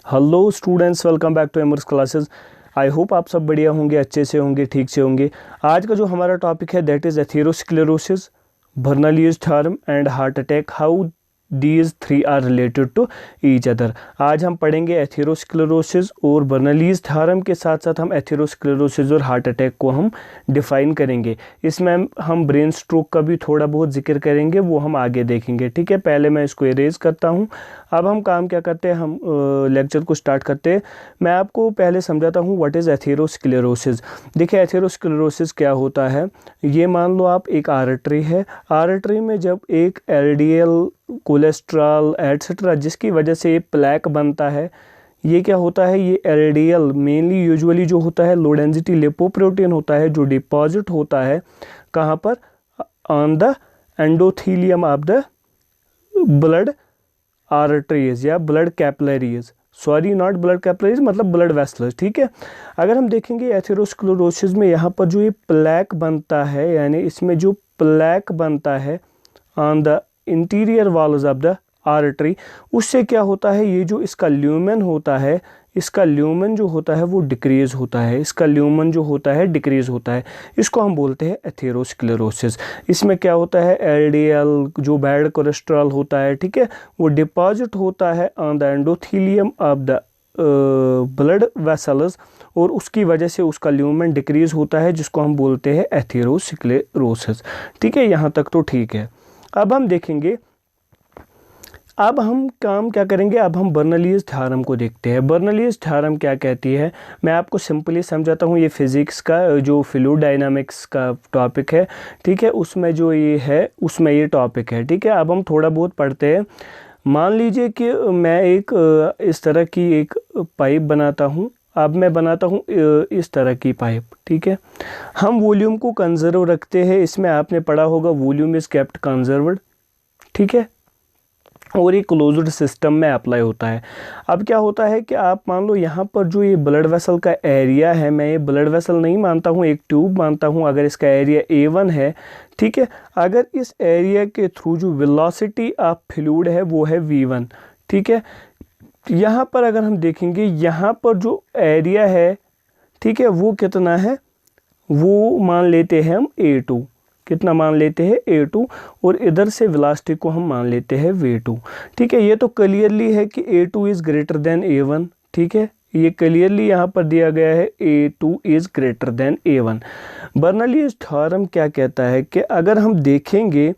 Hello students, welcome back to एमर्स classes. I hope आप सब बढ़िया होंगे, अच्छे से होंगे, ठीक से होंगे। आज का जो हमारा टॉपिक है that is atherosclerosis, Bernoulli's theorem and heart attack, how these three are related to each other. आज हम पढ़ेंगे एथेरोस्क्लेरोसिस और बर्नौलीज़ थ्योरम के साथ साथ हम एथेरोस्क्लेरोसिस और हार्ट अटैक को हम डिफ़ाइन करेंगे। इसमें हम ब्रेन स्ट्रोक का भी थोड़ा बहुत जिक्र करेंगे, वो हम आगे देखेंगे। ठीक है, पहले मैं इसको इरेज करता हूँ। अब हम काम क्या करते हैं, हम लेक्चर को स्टार्ट करते हैं। मैं आपको पहले समझाता हूँ व्हाट इज़ एथेरोस्क्लेरोसिस। देखिए एथेरोस्क्लेरोसिस क्या होता है। ये मान लो आप एक आर्टरी है, आर्टरी में जब एक एलडीएल, कोलेस्ट्रॉल एट्सेट्रा जिसकी वजह से ये प्लैक बनता है, ये क्या होता है, ये एलडीएल मेनली यूजुअली जो होता है लो डेंसिटी लिपोप्रोटीन होता है, जो डिपॉजिट होता है कहाँ पर, on the endothelium of the blood arteries या blood capillaries, sorry not blood capillaries मतलब ब्लड वेसल्स। ठीक है, अगर हम देखेंगे एथेरोस्क्लेरोसिस में यहाँ पर जो ये प्लैक बनता है, यानी इसमें जो प्लैक बनता है on the interior walls of the artery, उससे क्या होता है, ये जो इसका ल्यूमेन होता है, इसका ल्यूमेन जो होता है वो डिक्रीज़ होता है, इसका ल्यूमेन जो होता है डिक्रीज़ होता है। इसको हम बोलते हैं एथेरोस्क्लेरोसिस। इसमें क्या होता है, एलडीएल जो बैड कोलेस्ट्रॉल होता है, ठीक है, वो डिपॉजिट होता है on the endothelium of the blood vessels, और उसकी वजह से उसका ल्यूमेन डिक्रीज़ होता है, जिसको हम बोलते हैं एथेरोस्क्लेरोसिस। ठीक है, यहाँ तक तो ठीक है। अब हम देखेंगे, अब हम काम क्या करेंगे, अब हम बर्नौलीज़ थ्योरम को देखते हैं। बर्नौलीज़ थ्योरम क्या कहती है, मैं आपको सिंपली समझाता हूँ। ये फिज़िक्स का जो फ्लूइड डायनामिक्स का टॉपिक है, ठीक है, उसमें जो ये है उसमें ये टॉपिक है। ठीक है, अब हम थोड़ा बहुत पढ़ते हैं। मान लीजिए कि मैं एक इस तरह की एक पाइप बनाता हूँ। अब मैं बनाता हूँ इस तरह की पाइप। ठीक है, हम वॉल्यूम को कंजर्व रखते हैं। इसमें आपने पढ़ा होगा वॉल्यूम इज़ केप्ट कंजर्व्ड। ठीक है, और ये क्लोज्ड सिस्टम में अप्लाई होता है। अब क्या होता है कि आप मान लो यहाँ पर जो ये ब्लड वेसल का एरिया है, मैं ये ब्लड वेसल नहीं मानता हूँ, एक ट्यूब मानता हूँ। अगर इसका एरिया A1 है, ठीक है, अगर इस एरिया के थ्रू जो वेलोसिटी ऑफ फ्लूइड है वो है V1। ठीक है, यहाँ पर अगर हम देखेंगे, यहाँ पर जो एरिया है, ठीक है, वो कितना है, वो मान लेते हैं हम A2। कितना मान लेते हैं, A2, और इधर से वेलोसिटी को हम मान लेते हैं V2। ठीक है, ये तो क्लियरली है कि A2 is greater than A1। ठीक है, ये क्लियरली यहाँ पर दिया गया है A2 is greater than A1। Bernoulli's theorem क्या कहता है कि अगर हम देखेंगे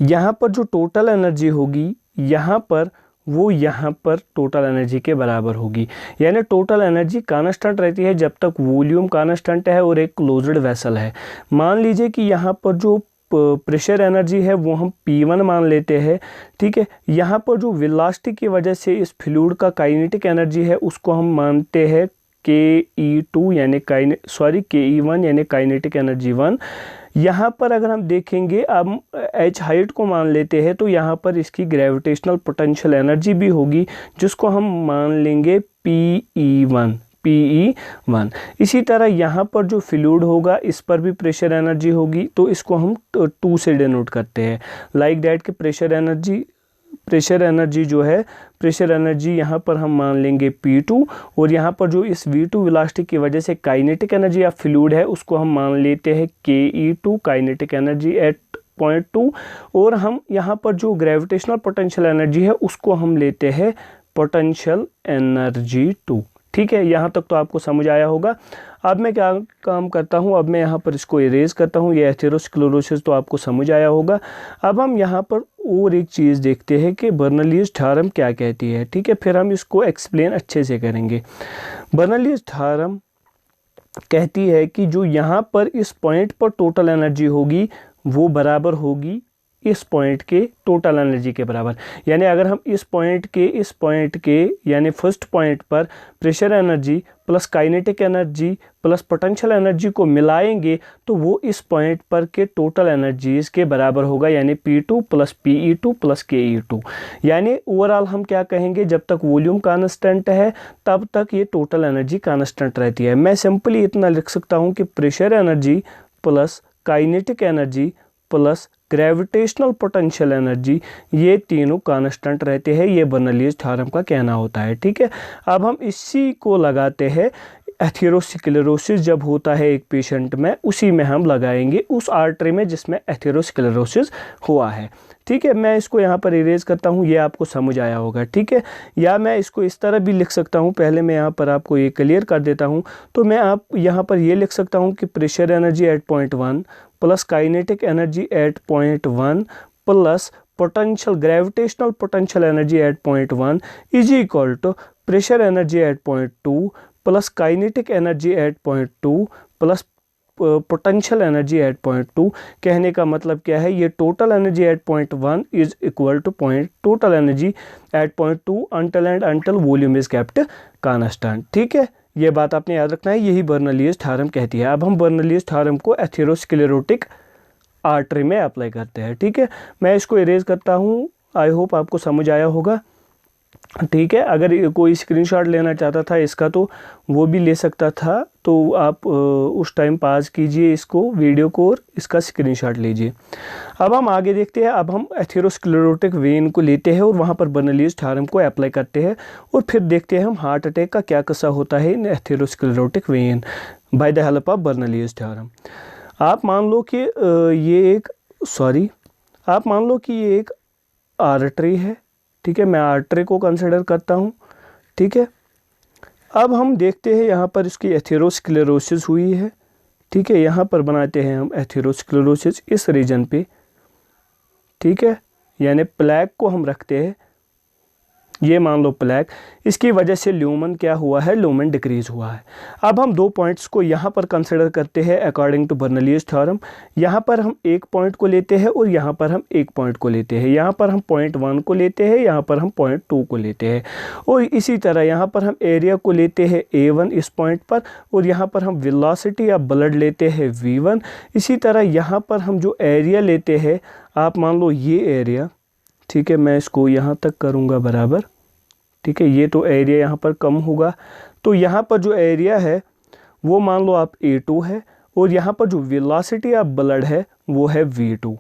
यहाँ पर जो टोटल एनर्जी होगी, यहाँ पर वो यहाँ पर टोटल एनर्जी के बराबर होगी। यानी टोटल एनर्जी कांस्टेंट रहती है जब तक वॉल्यूम कांस्टेंट है और एक क्लोज्ड वेसल है। मान लीजिए कि यहाँ पर जो प्रेशर एनर्जी है वो हम P1 मान लेते हैं। ठीक है, यहाँ पर जो वेलोसिटी की वजह से इस फ्लूइड का काइनेटिक एनर्जी है उसको हम मानते हैं KE2 यानी KE1 यानी काइनेटिक एनर्जी 1। यहाँ पर अगर हम देखेंगे, अब H हाइट को मान लेते हैं, तो यहाँ पर इसकी ग्रेविटेशनल पोटेंशियल एनर्जी भी होगी, जिसको हम मान लेंगे PE1। इसी तरह यहाँ पर जो फ्लूइड होगा इस पर भी प्रेशर एनर्जी होगी, तो इसको हम 2 से डिनोट करते हैं। लाइक दैट कि प्रेशर एनर्जी जो है, प्रेशर एनर्जी यहाँ पर हम मान लेंगे P2, और यहाँ पर जो इस V2 वेलोसिटी की वजह से काइनेटिक एनर्जी ऑफ फ्लूइड है उसको हम मान लेते हैं KE2, kinetic energy at point 2, और हम यहाँ पर जो ग्रेविटेशनल पोटेंशियल एनर्जी है उसको हम लेते हैं पोटेंशियल एनर्जी 2। ठीक है, यहाँ तक तो आपको समझ आया होगा। अब मैं क्या काम करता हूँ, अब मैं यहाँ पर इसको इरेज करता हूँ। ये एथेरोस्क्लेरोसिस तो आपको समझ आया होगा। अब हम यहाँ पर और एक चीज़ देखते हैं कि बर्नौलीज़ थ्योरम क्या कहती है। ठीक है, फिर हम इसको एक्सप्लेन अच्छे से करेंगे। बर्नौलीज़ थ्योरम कहती है कि जो यहाँ पर इस पॉइंट पर टोटल एनर्जी होगी वो बराबर होगी इस पॉइंट के टोटल एनर्जी के बराबर। यानी अगर हम इस पॉइंट के यानी फर्स्ट पॉइंट पर pressure energy plus kinetic energy plus potential energy को मिलाएंगे तो वो इस पॉइंट पर के टोटल एनर्जीज के बराबर होगा, यानी P2 plus PE2 plus KE2। यानी ओवरऑल हम क्या कहेंगे, जब तक वॉल्यूम कांस्टेंट है तब तक ये टोटल एनर्जी कांस्टेंट रहती है। मैं सिंपली इतना लिख सकता हूँ कि pressure energy plus kinetic energy plus gravitational potential energy, ये तीनों कांस्टेंट रहते हैं। ये बर्नौलीज थ्योरम का कहना होता है। ठीक है, अब हम इसी को लगाते हैं एथेरोस्क्लेरोसिस जब होता है एक पेशेंट में, उसी में हम लगाएंगे उस आर्टरी में जिसमें एथेरोस्क्लेरोसिस हुआ है। ठीक है, मैं इसको यहाँ पर इरेज करता हूँ, ये आपको समझ आया होगा। ठीक है, या मैं इसको इस तरह भी लिख सकता हूँ, पहले मैं यहाँ पर आपको ये क्लियर कर देता हूँ। तो मैं आप यहाँ पर ये लिख सकता हूँ कि pressure energy at point 1 plus kinetic energy at point 1 plus potential gravitational potential energy at point 1 is equal to pressure energy at point 2 plus kinetic energy at point 2 plus potential energy at point 2। कहने का मतलब क्या है, ये total energy at point 1 is equal to total energy at point 2 until volume is kept constant. ठीक है, ये बात आपने याद रखना है, यही बर्नौलीज थ्योरम कहती है। अब हम बर्नौलीज थ्योरम को एथेरोस्क्लेरोटिक आर्टरी में अप्लाई करते हैं। ठीक है, मैं इसको इरेज करता हूँ, आई होप आपको समझ आया होगा। ठीक है, अगर कोई स्क्रीनशॉट लेना चाहता था इसका तो वो भी ले सकता था, तो आप उस टाइम पास कीजिए इसको वीडियो को और इसका स्क्रीनशॉट लीजिए। अब हम आगे देखते हैं। अब हम एथेरोस्क्लेरोटिक वेन को लेते हैं और वहाँ पर बर्नौलीज थ्योरम को अप्लाई करते हैं और फिर देखते हैं हम हार्ट अटैक का क्या किस्सा होता है in atherosclerotic vein by the help of Bernoulli's theorem. आप मान लो कि ये एक आर्टरी है। ठीक है, मैं आर्टरी को कंसिडर करता हूँ। ठीक है, अब हम देखते हैं यहाँ पर इसकी एथेरोस्क्लेरोसिस हुई है। ठीक है, यहाँ पर बनाते हैं हम एथेरोस्क्लेरोसिस इस रीजन पे। ठीक है, यानी प्लेक को हम रखते हैं, ये मान लो प्लेक, इसकी वजह से ल्यूमन क्या हुआ है, ल्यूमन डिक्रीज हुआ है। अब हम दो पॉइंट्स को यहाँ पर कंसिडर करते हैं अकॉर्डिंग टू बर्नौलीज थ्योरम। यहाँ पर हम एक पॉइंट को लेते हैं और यहाँ पर हम एक पॉइंट को लेते हैं। यहाँ पर हम पॉइंट 1 को लेते हैं, यहाँ पर हम पॉइंट 2 को लेते हैं, और इसी तरह यहाँ पर हम एरिया को लेते हैं A1 इस पॉइंट पर, और यहाँ पर हम वेलोसिटी या ब्लड लेते हैं V1। इसी तरह यहाँ पर हम जो एरिया लेते हैं, आप मान लो ये एरिया, ठीक है, मैं इसको यहाँ तक करूँगा बराबर। ठीक है, ये तो एरिया यहाँ पर कम होगा, तो यहाँ पर जो एरिया है वो मान लो आप A2 है, और यहाँ पर जो वेलोसिटी ऑफ ब्लड है वो है V2।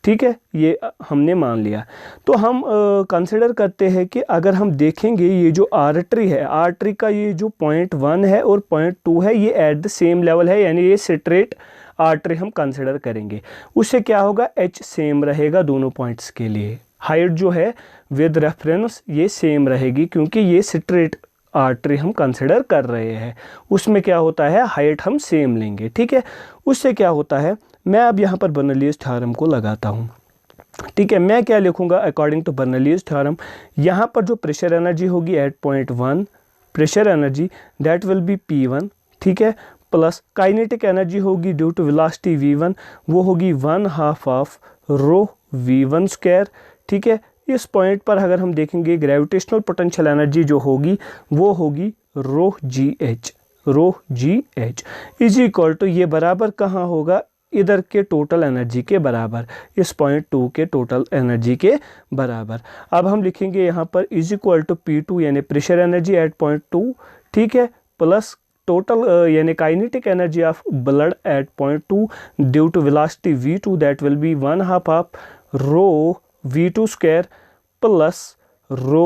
ठीक है, ये हमने मान लिया। तो हम कंसिडर करते हैं कि अगर हम देखेंगे ये जो आर्टरी है, आर्टरी का ये जो पॉइंट 1 है और पॉइंट 2 है, ये एट द सेम लेवल है, यानी ये स्ट्रेट आर्टरी हम कंसिडर करेंगे। उससे क्या होगा, H सेम रहेगा दोनों पॉइंट्स के लिए। हाइट जो है विद रेफरेंस ये सेम रहेगी, क्योंकि ये स्ट्रेट आर्टरी हम कंसिडर कर रहे हैं। उसमें क्या होता है, हाइट हम सेम लेंगे। ठीक है, उससे क्या होता है, मैं अब यहाँ पर बर्नौलीज थ्योरम को लगाता हूँ। ठीक है, मैं क्या लिखूँगा अकॉर्डिंग टू बर्नौलीज थ्योरम, यहाँ पर जो प्रेशर एनर्जी होगी at point 1, pressure energy that will be P1। ठीक है, प्लस काइनेटिक एनर्जी होगी ड्यू टू वेलोसिटी V1, वो होगी 1/2 ऑफ रो V1 स्क्वायर। ठीक है, इस पॉइंट पर अगर हम देखेंगे ग्रेविटेशनल पोटेंशियल एनर्जी जो होगी वो होगी rho g h is equal to, ये बराबर कहाँ होगा, इधर के टोटल एनर्जी के बराबर, इस पॉइंट 2 के टोटल एनर्जी के बराबर। अब हम लिखेंगे यहाँ पर इज इक्वल टू P2 यानी प्रेशर एनर्जी एट पॉइंट 2। ठीक है, प्लस टोटल यानी kinetic energy of blood at point 2 due to velocity V2 that will be 1/2 of rho V2 square plus rho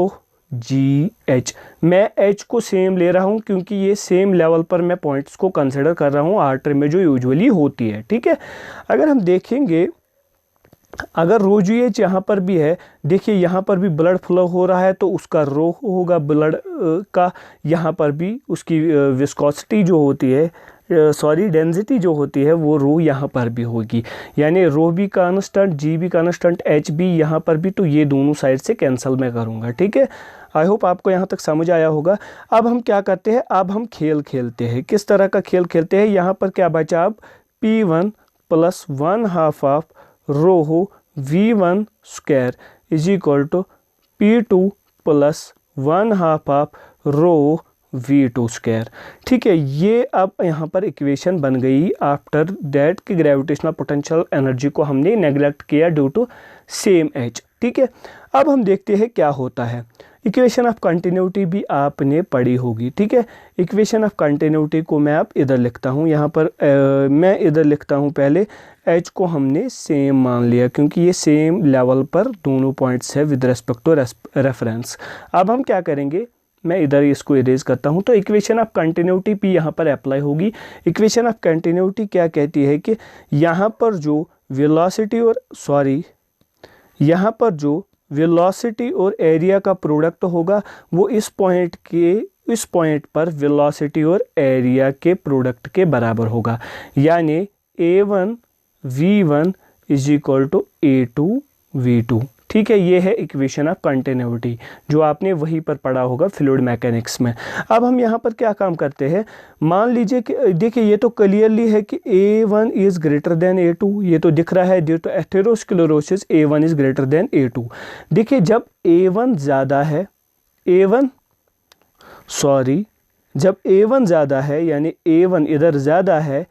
GH। मैं H को same ले रहा हूँ क्योंकि ये सेम लेवल पर मैं पॉइंट्स को कंसिडर कर रहा हूँ आर्टरी में जो यूजुअली होती है। ठीक है, अगर हम देखेंगे, अगर रो GH यहाँ पर भी है, देखिए यहाँ पर भी ब्लड फ्लो हो रहा है, तो उसका रो होगा ब्लड का, यहाँ पर भी उसकी विस्कोसिटी जो होती है, डेंसिटी जो होती है वो रो यहाँ पर भी होगी, यानी रो भी कांस्टेंट, जी भी कांस्टेंट, H भी यहाँ पर भी, तो ये दोनों साइड से कैंसिल मैं करूँगा। ठीक है, आई होप आपको यहाँ तक समझ आया होगा। अब हम क्या करते हैं, अब हम खेल खेलते हैं। किस तरह का खेल खेलते हैं, यहाँ पर क्या बचा, अब P1 प्लस 1/2 ऑफ रो हो V1 square is equal to P2 plus 1/2 of rho V2 square. ठीक है, ये अब यहाँ पर इक्वेशन बन गई आफ्टर दैट कि ग्रेविटेशनल पोटेंशियल एनर्जी को हमने नेग्लेक्ट किया ड्यू टू सेम H। ठीक है, अब हम देखते हैं क्या होता है। इक्वेशन ऑफ कंटिन्यूटी भी आपने पढ़ी होगी, ठीक है। इक्वेशन ऑफ कंटिन्यूटी को मैं अब इधर लिखता हूँ, यहाँ पर मैं इधर लिखता हूँ पहले एच को हमने सेम मान लिया क्योंकि ये सेम लेवल पर दोनों पॉइंट्स है विद रेस्पेक्ट टू रेफरेंस। अब हम क्या करेंगे, मैं इधर इसको इरेज करता हूँ। तो इक्वेशन ऑफ कंटिन्यूटी पी यहाँ पर अप्लाई होगी। इक्वेशन ऑफ कंटिन्यूटी क्या कहती है कि यहाँ पर जो वेलोसिटी और एरिया का प्रोडक्ट होगा वो इस पॉइंट पर वेलोसिटी और एरिया के प्रोडक्ट के बराबर होगा, यानी A1 V1 is equal to A2 V2, ठीक है। ये है इक्वेशन ऑफ कंटिन्यूटी जो आपने वहीं पर पढ़ा होगा फ्लूइड मैकेनिक्स में। अब हम यहाँ पर क्या काम करते हैं, मान लीजिए कि देखिए ये तो क्लियरली है कि A1 is greater than A2, ये तो दिख रहा है due to atherosclerosis A1 is greater than A2। देखिए जब A1 ज़्यादा है, जब A1 ज़्यादा है यानी A1 इधर ज़्यादा है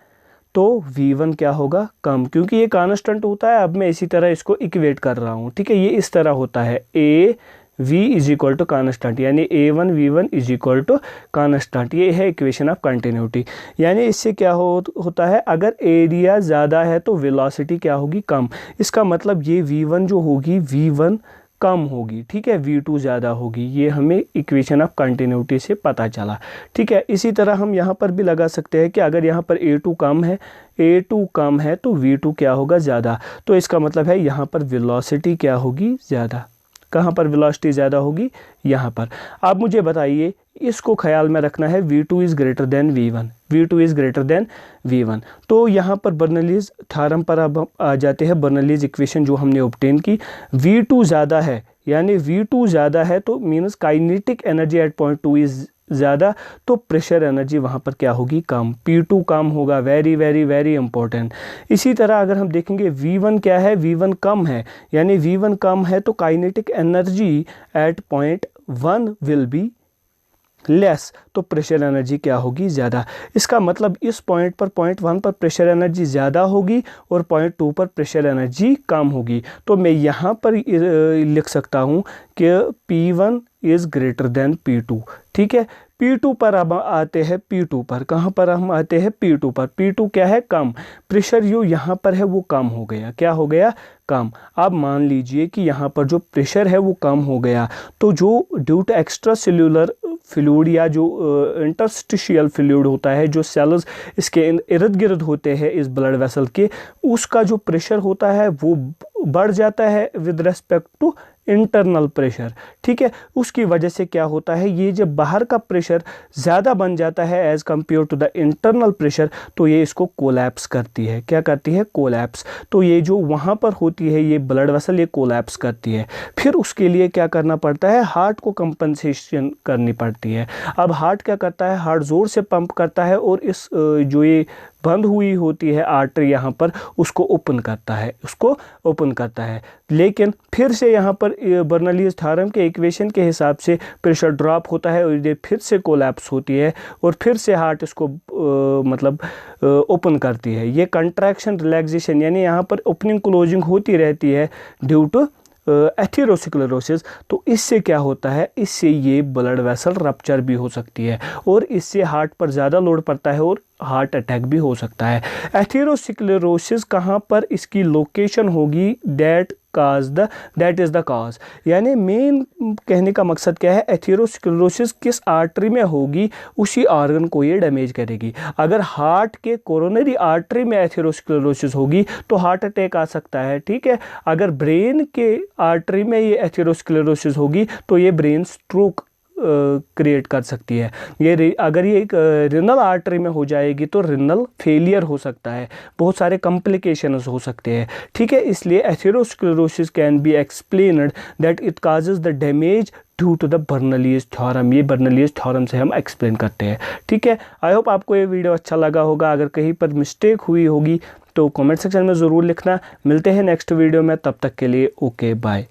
तो V1 क्या होगा, कम, क्योंकि ये कांस्टेंट होता है। अब मैं इसी तरह इसको इक्वेट कर रहा हूँ, ठीक है। ये इस तरह होता है A V is equal to constant, यानी A1 V1 is equal to constant. ये है इक्वेशन ऑफ कंटिन्यूटी। यानी इससे क्या होता है, अगर एरिया ज़्यादा है तो वेलोसिटी क्या होगी, कम। इसका मतलब ये V1 जो होगी V1 कम होगी, ठीक है, V2 ज़्यादा होगी। ये हमें इक्वेशन ऑफ कंटिन्यूटी से पता चला, ठीक है। इसी तरह हम यहाँ पर भी लगा सकते हैं कि अगर यहाँ पर A2 कम है तो V2 क्या होगा, ज़्यादा। तो इसका मतलब है यहाँ पर वेलोसिटी क्या होगी, ज़्यादा। कहाँ पर वेलोसिटी ज़्यादा होगी, यहाँ पर। आप मुझे बताइए, इसको ख्याल में रखना है, V2 is greater then V1। तो यहाँ पर बर्नौलीज़ थ्योरम पर अब हम आ जाते हैं। बर्नौलीज़ इक्वेशन जो हमने ऑब्टेन की, V2 ज़्यादा है, यानी V2 ज़्यादा है तो means kinetic energy at point 2 is ज़्यादा, तो प्रेशर एनर्जी वहाँ पर क्या होगी, कम। P2 कम होगा, वेरी वेरी वेरी इंपॉर्टेंट। इसी तरह अगर हम देखेंगे V1 क्या है, V1 कम है, यानी V1 कम है तो kinetic energy at point 1 will be less, तो प्रेशर एनर्जी क्या होगी, ज़्यादा। इसका मतलब इस पॉइंट1 पर प्रेशर एनर्जी ज़्यादा होगी और पॉइंट 2 पर प्रेशर एनर्जी कम होगी। तो मैं यहाँ पर लिख सकता हूँ कि P1 is greater then P2, ठीक है। P2 पर अब आते हैं, P2 पर कहाँ पर हम आते हैं, P2 पर। P2 क्या है, कम। प्रेशर जो यहाँ पर है वो कम हो गया, क्या हो गया, कम। अब मान लीजिए कि यहाँ पर जो प्रेशर है वो कम हो गया, तो जो due to extracellular fluid या जो इंटरस्टिशियल फ्लूइड होता है, जो सेल्स इसके इर्द गिर्द होते हैं इस ब्लड वेसल के, उसका जो प्रेशर होता है वो बढ़ जाता है with respect to internal pressure, ठीक है। उसकी वजह से क्या होता है, ये जब बाहर का प्रेशर ज़्यादा बन जाता है as compare to the internal pressure, तो ये इसको कोलैप्स करती है। क्या करती है, कोलैप्स। तो ये जो वहाँ पर होती है ये ब्लड वेसल, ये कोलैप्स करती है। फिर उसके लिए क्या करना पड़ता है, हार्ट को कंपनसेशन करनी पड़ती है। अब हार्ट क्या करता है, हार्ट ज़ोर से पंप करता है और इस जो ये बंद हुई होती है आर्टरी यहाँ पर, उसको ओपन करता है। लेकिन फिर से यहाँ पर बर्नौलीज़ थ्योरम के इक्वेशन के हिसाब से प्रेशर ड्रॉप होता है और ये फिर से कोलैप्स होती है और फिर से हार्ट इसको ओपन करती है। ये कंट्रैक्शन रिलैक्सेशन, यानी यहाँ पर ओपनिंग क्लोजिंग होती रहती है ड्यू टू एथेरोस्क्लेरोसिस। तो इससे क्या होता है, इससे ये ब्लड वेसल रप्चर भी हो सकती है और इससे हार्ट पर ज़्यादा लोड पड़ता है और हार्ट अटैक भी हो सकता है। एथेरोस्क्लेरोसिस कहाँ पर इसकी लोकेशन होगी, दैट इज़ द कॉज। यानी मेन कहने का मकसद क्या है, एथेरोस्क्लेरोसिस किस आर्टरी में होगी, उसी ऑर्गन को ये डैमेज करेगी। अगर हार्ट के कोरोनरी आर्टरी में एथेरोस्क्लेरोसिस होगी तो हार्ट अटैक आ सकता है, ठीक है। अगर ब्रेन के आर्टरी में ये एथेरोस्क्लेरोसिस होगी तो ये ब्रेन स्ट्रोक क्रिएट कर सकती है। अगर ये रिनल आर्टरी में हो जाएगी तो रिनल फेलियर हो सकता है, बहुत सारे कॉम्प्लिकेशंस हो सकते हैं, ठीक है। इसलिए atherosclerosis can be explained that it causes the damage due to the Bernoulli's theorem. ये बर्नौलीज़ थ्योरम से हम एक्सप्लेन करते हैं, ठीक है। आई होप आपको ये वीडियो अच्छा लगा होगा। अगर कहीं पर मिस्टेक हुई होगी तो कमेंट सेक्शन में ज़रूर लिखना। मिलते हैं नेक्स्ट वीडियो में, तब तक के लिए ओके बाय।